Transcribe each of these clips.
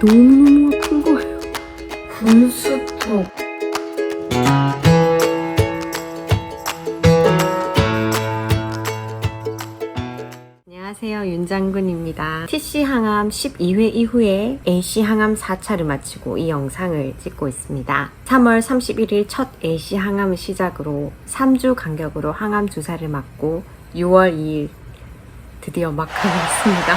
너무너무 아픈 거예요. 분수톡. 안녕하세요, 윤장군입니다. TC 항암 12회 이후에 AC 항암 4차를 마치고 이 영상을 찍고 있습니다. 3월 31일 첫 AC 항암을 시작으로 3주 간격으로 항암 주사를 맞고 6월 2일 드디어 막하고 있습니다.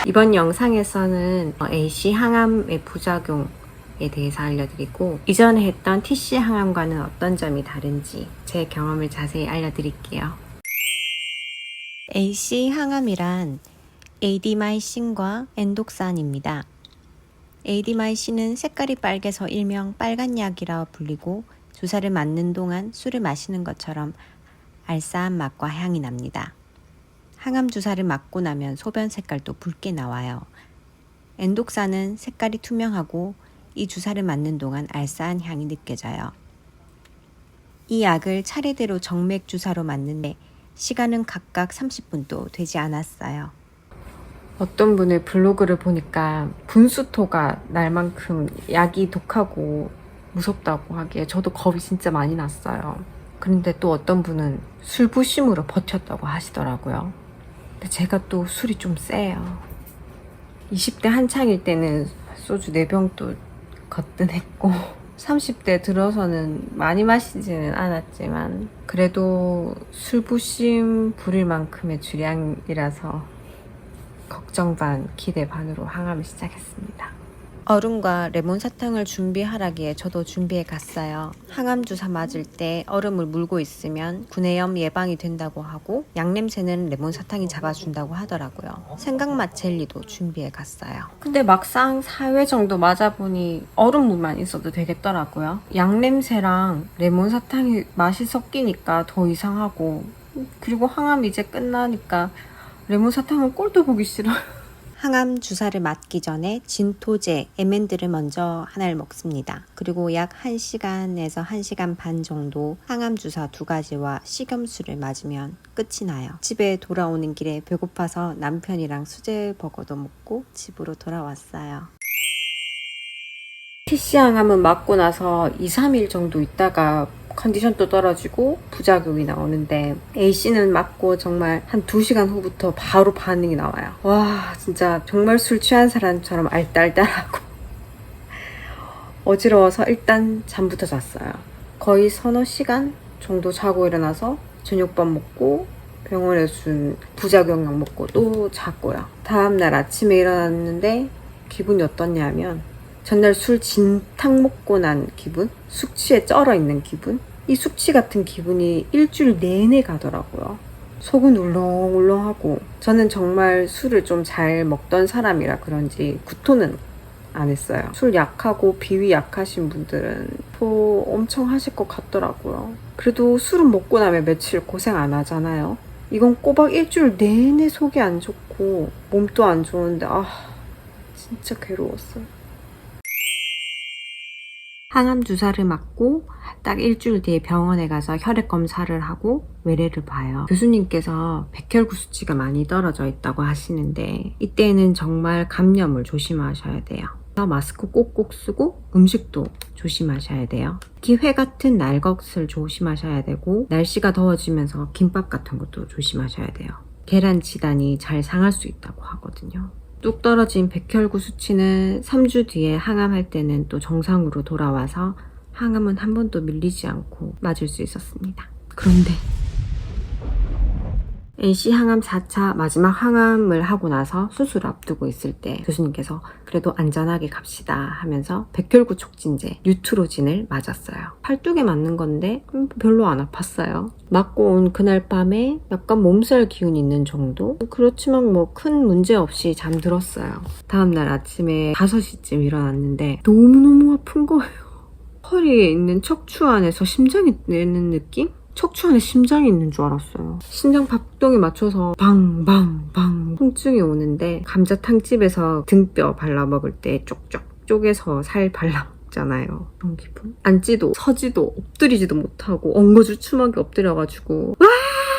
이번 영상에서는 AC 항암의 부작용에 대해서 알려드리고 이전에 했던 TC 항암과는 어떤 점이 다른지 제 경험을 자세히 알려드릴게요. AC 항암이란 AD마이신과 엔독산입니다. AD마이신은 색깔이 빨개서 일명 빨간 약이라 불리고 주사를 맞는 동안 술을 마시는 것처럼 알싸한 맛과 향이 납니다. 항암 주사를 맞고 나면 소변 색깔도 붉게 나와요. 엔독산은 색깔이 투명하고 이 주사를 맞는 동안 알싸한 향이 느껴져요. 이 약을 차례대로 정맥 주사로 맞는데 시간은 각각 30분도 되지 않았어요. 어떤 분의 블로그를 보니까 분수토가 날 만큼 약이 독하고 무섭다고 하기에 저도 겁이 진짜 많이 났어요. 그런데 또 어떤 분은 술부심으로 버텼다고 하시더라고요. 근데 제가 또 술이 좀 세요. 20대 한창일 때는 소주 4병도 거뜬했고 30대 들어서는 많이 마시지는 않았지만 그래도 술부심 부릴 만큼의 주량이라서 걱정 반 기대 반으로 항암을 시작했습니다. 얼음과 레몬 사탕을 준비하라기에 저도 준비해 갔어요. 항암 주사 맞을 때 얼음을 물고 있으면 구내염 예방이 된다고 하고 약냄새는 레몬 사탕이 잡아준다고 하더라고요. 생강맛 젤리도 준비해 갔어요. 근데 막상 4회 정도 맞아보니 얼음물만 있어도 되겠더라고요. 약냄새랑 레몬 사탕이 맛이 섞이니까 더 이상하고 그리고 항암 이제 끝나니까 레몬 사탕은 꼴도 보기 싫어요. 항암 주사를 맞기 전에 진토제, 에멘드를 먼저 하나를 먹습니다. 그리고 약 1시간에서 1시간 반 정도 항암 주사 2가지와 식염수를 맞으면 끝이 나요. 집에 돌아오는 길에 배고파서 남편이랑 수제버거도 먹고 집으로 돌아왔어요. TC 항암은 맞고 나서 2-3일 정도 있다가 컨디션도 떨어지고 부작용이 나오는데 AC는 맞고 정말 한 2시간 후부터 바로 반응이 나와요. 와, 진짜 정말 술 취한 사람처럼 알딸딸하고 어지러워서 일단 잠부터 잤어요. 거의 서너 시간 정도 자고 일어나서 저녁밥 먹고 병원에 준 부작용약 먹고 또 잤고요. 다음날 아침에 일어났는데 기분이 어떻냐면 전날 술 진탕 먹고 난 기분? 숙취에 쩔어 있는 기분? 이 숙취 같은 기분이 일주일 내내 가더라고요. 속은 울렁울렁하고 저는 정말 술을 좀 잘 먹던 사람이라 그런지 구토는 안 했어요. 술 약하고 비위 약하신 분들은 토 엄청 하실 것 같더라고요. 그래도 술은 먹고 나면 며칠 고생 안 하잖아요. 이건 꼬박 일주일 내내 속이 안 좋고 몸도 안 좋은데 진짜 괴로웠어요. 항암 주사를 맞고 딱 일주일 뒤에 병원에 가서 혈액 검사를 하고 외래를 봐요. 교수님께서 백혈구 수치가 많이 떨어져 있다고 하시는데 이때는 정말 감염을 조심하셔야 돼요. 마스크 꼭꼭 쓰고 음식도 조심하셔야 돼요. 특히 회 같은 날 것을 조심하셔야 되고 날씨가 더워지면서 김밥 같은 것도 조심하셔야 돼요. 계란 지단이 잘 상할 수 있다고 하거든요. 뚝 떨어진 백혈구 수치는 3주 뒤에 항암할 때는 또 정상으로 돌아와서 항암은 한 번도 밀리지 않고 맞을 수 있었습니다. 그런데 AC 항암 4차 마지막 항암을 하고 나서 수술을 앞두고 있을 때 교수님께서 그래도 안전하게 갑시다 하면서 백혈구 촉진제 뉴트로진을 맞았어요. 팔뚝에 맞는 건데 별로 안 아팠어요. 맞고 온 그날 밤에 약간 몸살 기운이 있는 정도? 그렇지만 뭐 큰 문제 없이 잠들었어요. 다음날 아침에 5시쯤 일어났는데 너무너무 아픈 거예요. 허리에 있는 척추 안에서 심장이 내는 느낌? 척추 안에 심장이 있는 줄 알았어요. 심장 박동에 맞춰서 방방방 통증이 오는데 감자탕집에서 등뼈 발라 먹을 때 쪽쪽 쪼개서 살 발라 먹잖아요. 그런 기분? 앉지도 서지도 엎드리지도 못하고 엉거주춤하게 엎드려가지고 와!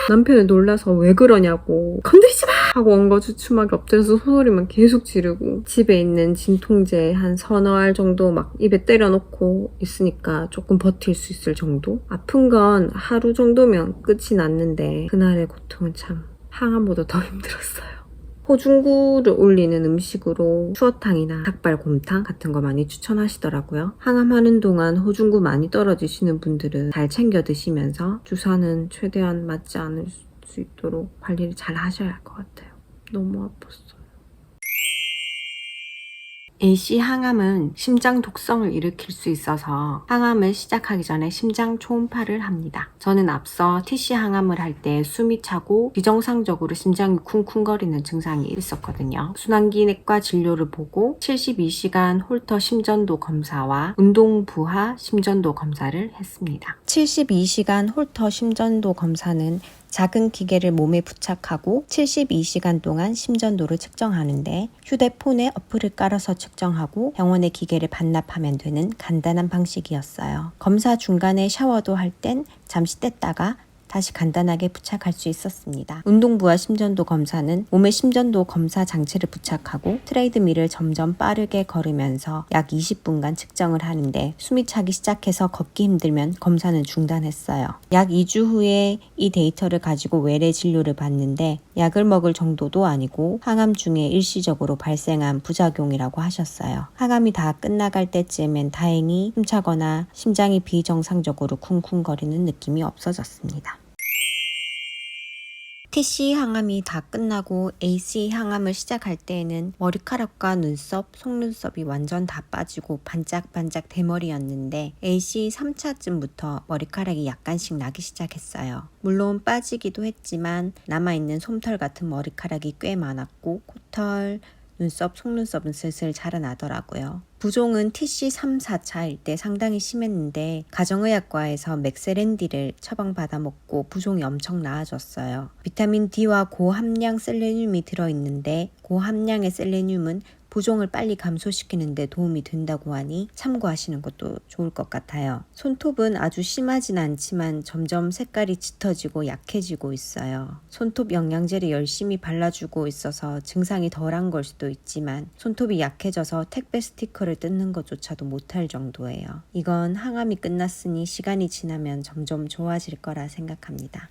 남편은 놀라서 왜 그러냐고 건드리지 마! 하고 온 거 주춤하게 엎드려서 소리만 계속 지르고 집에 있는 진통제 한 서너 알 정도 막 입에 때려놓고 있으니까 조금 버틸 수 있을 정도? 아픈 건 하루 정도면 끝이 났는데 그날의 고통은 참 항암보다 더 힘들었어요. 호중구를 올리는 음식으로 추어탕이나 닭발곰탕 같은 거 많이 추천하시더라고요. 항암하는 동안 호중구 많이 떨어지시는 분들은 잘 챙겨 드시면서 주사는 최대한 맞지 않을 수 있도록 관리를 잘 하셔야 할 것 같아요. 너무 아팠어요. AC 항암은 심장 독성을 일으킬 수 있어서 항암을 시작하기 전에 심장 초음파를 합니다. 저는 앞서 TC 항암을 할 때 숨이 차고 비정상적으로 심장이 쿵쿵거리는 증상이 있었거든요. 순환기내과 진료를 보고 72시간 홀터 심전도 검사와 운동 부하 심전도 검사를 했습니다. 72시간 홀터 심전도 검사는 작은 기계를 몸에 부착하고 72시간 동안 심전도를 측정하는데 휴대폰에 어플을 깔아서 측정하고 병원의 기계를 반납하면 되는 간단한 방식이었어요. 검사 중간에 샤워도 할 땐 잠시 뗐다가 다시 간단하게 부착할 수 있었습니다. 운동부와 심전도 검사는 몸에 심전도 검사 장치를 부착하고 트레이드밀을 점점 빠르게 걸으면서 약 20분간 측정을 하는데 숨이 차기 시작해서 걷기 힘들면 검사는 중단했어요. 약 2주 후에 이 데이터를 가지고 외래 진료를 받는데 약을 먹을 정도도 아니고 항암 중에 일시적으로 발생한 부작용이라고 하셨어요. 항암이 다 끝나갈 때쯤엔 다행히 숨차거나 심장이 비정상적으로 쿵쿵거리는 느낌이 없어졌습니다. TC 항암이 다 끝나고 AC 항암을 시작할 때에는 머리카락과 눈썹, 속눈썹이 완전 다 빠지고 반짝반짝 대머리였는데 AC 3차쯤부터 머리카락이 약간씩 나기 시작했어요. 물론 빠지기도 했지만 남아있는 솜털 같은 머리카락이 꽤 많았고 코털, 눈썹, 속눈썹은 슬슬 자라나더라고요. 부종은 TC 3, 4차일 때 상당히 심했는데 가정의학과에서 맥세렌디를 처방받아 먹고 부종이 엄청 나아졌어요. 비타민 D와 고함량 셀레늄이 들어있는데 고함량의 셀레늄은 부종을 빨리 감소시키는 데 도움이 된다고 하니 참고하시는 것도 좋을 것 같아요. 손톱은 아주 심하진 않지만 점점 색깔이 짙어지고 약해지고 있어요. 손톱 영양제를 열심히 발라주고 있어서 증상이 덜한 걸 수도 있지만 손톱이 약해져서 택배 스티커를 뜯는 것조차도 못할 정도예요. 이건 항암이 끝났으니 시간이 지나면 점점 좋아질 거라 생각합니다.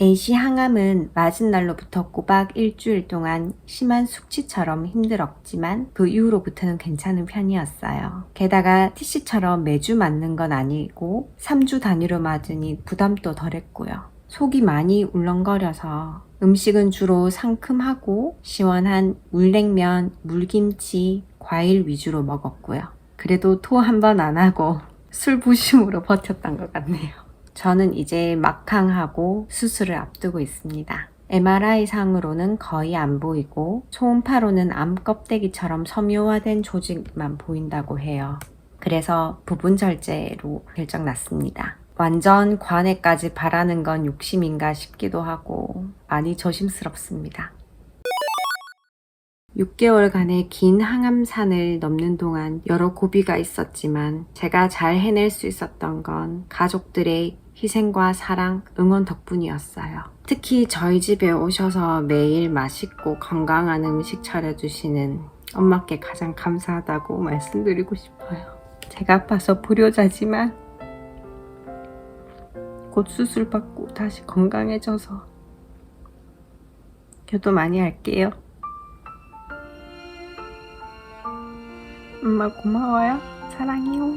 AC 항암은 맞은 날로부터 꼬박 일주일 동안 심한 숙취처럼 힘들었지만 그 이후로부터는 괜찮은 편이었어요. 게다가 TC처럼 매주 맞는 건 아니고 3주 단위로 맞으니 부담도 덜했고요. 속이 많이 울렁거려서 음식은 주로 상큼하고 시원한 물냉면, 물김치, 과일 위주로 먹었고요. 그래도 토 한 번 안 하고 술 부심으로 버텼던 것 같네요. 저는 이제 막항하고 수술을 앞두고 있습니다. MRI상으로는 거의 안 보이고 초음파로는 암 껍데기처럼 섬유화된 조직만 보인다고 해요. 그래서 부분 절제로 결정났습니다. 완전 관해까지 바라는 건 욕심인가 싶기도 하고 많이 조심스럽습니다. 6개월간의 긴 항암산을 넘는 동안 여러 고비가 있었지만 제가 잘 해낼 수 있었던 건 가족들의 희생과 사랑, 응원 덕분이었어요. 특히 저희 집에 오셔서 매일 맛있고 건강한 음식 차려주시는 엄마께 가장 감사하다고 말씀드리고 싶어요. 제가 아파서 불효자지만 곧 수술 받고 다시 건강해져서 기도 많이 할게요. 엄마 고마워요. 사랑해요.